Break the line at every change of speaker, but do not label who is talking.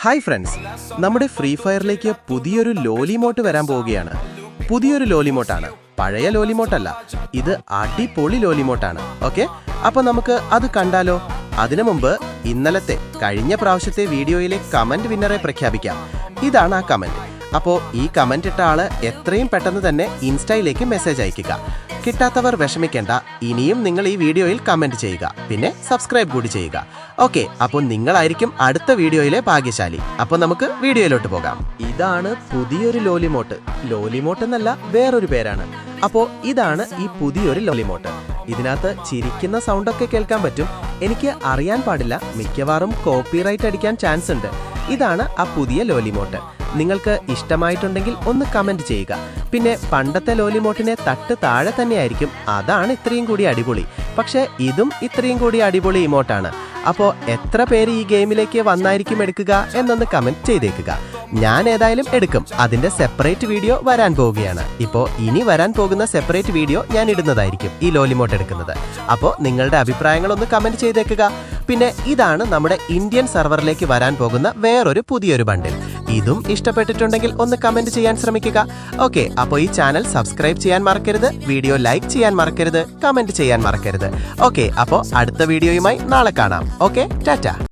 Hi friends, നമ്മുടെ free ഫയറിലേക്ക് പുതിയൊരു ലോലിമോട്ട് വരാൻ പോവുകയാണ്. പുതിയൊരു ലോലിമോട്ടാണ്, പഴയ ലോലിമോട്ടല്ല. ഇത് അടിപൊളി ലോലിമോട്ടാണ്. ഓക്കെ, അപ്പൊ നമുക്ക് അത് കണ്ടാലോ? അതിനു മുമ്പ് ഇന്നലത്തെ കഴിഞ്ഞ പ്രാവശ്യത്തെ വീഡിയോയിലെ കമന്റ് വിന്നറെ പ്രഖ്യാപിക്കാം. ഇതാണ് ആ കമന്റ്. അപ്പോൾ ഈ കമന്റ് ഇട്ട ആള് എത്രയും പെട്ടെന്ന് തന്നെ ഇൻസ്റ്റയിലേക്ക് മെസ്സേജ് അയക്കുക. കിട്ടാത്തവർ വിഷമിക്കേണ്ട, ഇനിയും നിങ്ങൾ ഈ വീഡിയോയിൽ കമന്റ് ചെയ്യുക, പിന്നെ സബ്സ്ക്രൈബ് കൂടി ചെയ്യുക. ഓക്കെ, അപ്പോൾ നിങ്ങളായിരിക്കും അടുത്ത വീഡിയോയിലെ ഭാഗ്യശാലി. അപ്പോൾ നമുക്ക് വീഡിയോയിലോട്ട് പോകാം. ഇതാണ് പുതിയൊരു ലോലിമോട്ട്. ലോലിമോട്ട് എന്നല്ല, വേറൊരു പേരാണ്. അപ്പോൾ ഇതാണ് ഈ പുതിയൊരു ലോലിമോട്ട്. ഇതിനകത്ത് ചിരിക്കുന്ന സൗണ്ടൊക്കെ കേൾക്കാൻ പറ്റും. എനിക്ക് അറിയാൻ പാടില്ല, മിക്കവാറും കോപ്പിറൈറ്റ് അടിക്കാൻ ചാൻസ് ഉണ്ട്. ഇതാണ് ആ പുതിയ ലോലിമോട്ട്. നിങ്ങൾക്ക് ഇഷ്ടമായിട്ടുണ്ടെങ്കിൽ ഒന്ന് കമന്റ് ചെയ്യുക. പിന്നെ പണ്ടത്തെ ലോലിമോട്ടിനെ തട്ട് താഴെ തന്നെയായിരിക്കും, അതാണ് ഇത്രയും കൂടി അടിപൊളി. പക്ഷേ ഇതും ഇത്രയും കൂടി അടിപൊളി ഇമോട്ടാണ്. അപ്പോൾ എത്ര പേര് ഈ ഗെയിമിലേക്ക് വന്നായിരിക്കും എടുക്കുക എന്നൊന്ന് കമന്റ് ചെയ്തേക്കുക. ഞാൻ ഏതായാലും എടുക്കും. അതിന്റെ സെപ്പറേറ്റ് വീഡിയോ വരാൻ പോവുകയാണ്. ഇപ്പോൾ ഇനി വരാൻ പോകുന്ന സെപ്പറേറ്റ് വീഡിയോ ഞാൻ ഇടുന്നതായിരിക്കും ഈ ലോലിമോട്ട് എടുക്കുന്നത്. അപ്പോൾ നിങ്ങളുടെ അഭിപ്രായങ്ങളൊന്ന് കമന്റ് ചെയ്തേക്കുക. പിന്നെ ഇതാണ് നമ്മുടെ ഇന്ത്യൻ സെർവറിലേക്ക് വരാൻ പോകുന്ന വേറൊരു പുതിയൊരു ബണ്ടിൽ. ഇതും ഇഷ്ടപ്പെട്ടിട്ടുണ്ടെങ്കിൽ ഒന്ന് കമന്റ് ചെയ്യാൻ ശ്രമിക്കുക. ഓക്കെ, അപ്പോൾ ഈ ചാനൽ സബ്സ്ക്രൈബ് ചെയ്യാൻ മറക്കരുത്, വീഡിയോ ലൈക്ക് ചെയ്യാൻ മറക്കരുത്, കമന്റ് ചെയ്യാൻ മറക്കരുത്. ഓക്കെ, അപ്പോൾ അടുത്ത വീഡിയോയുമായി നാളെ കാണാം. ഓക്കെ, ടാറ്റ.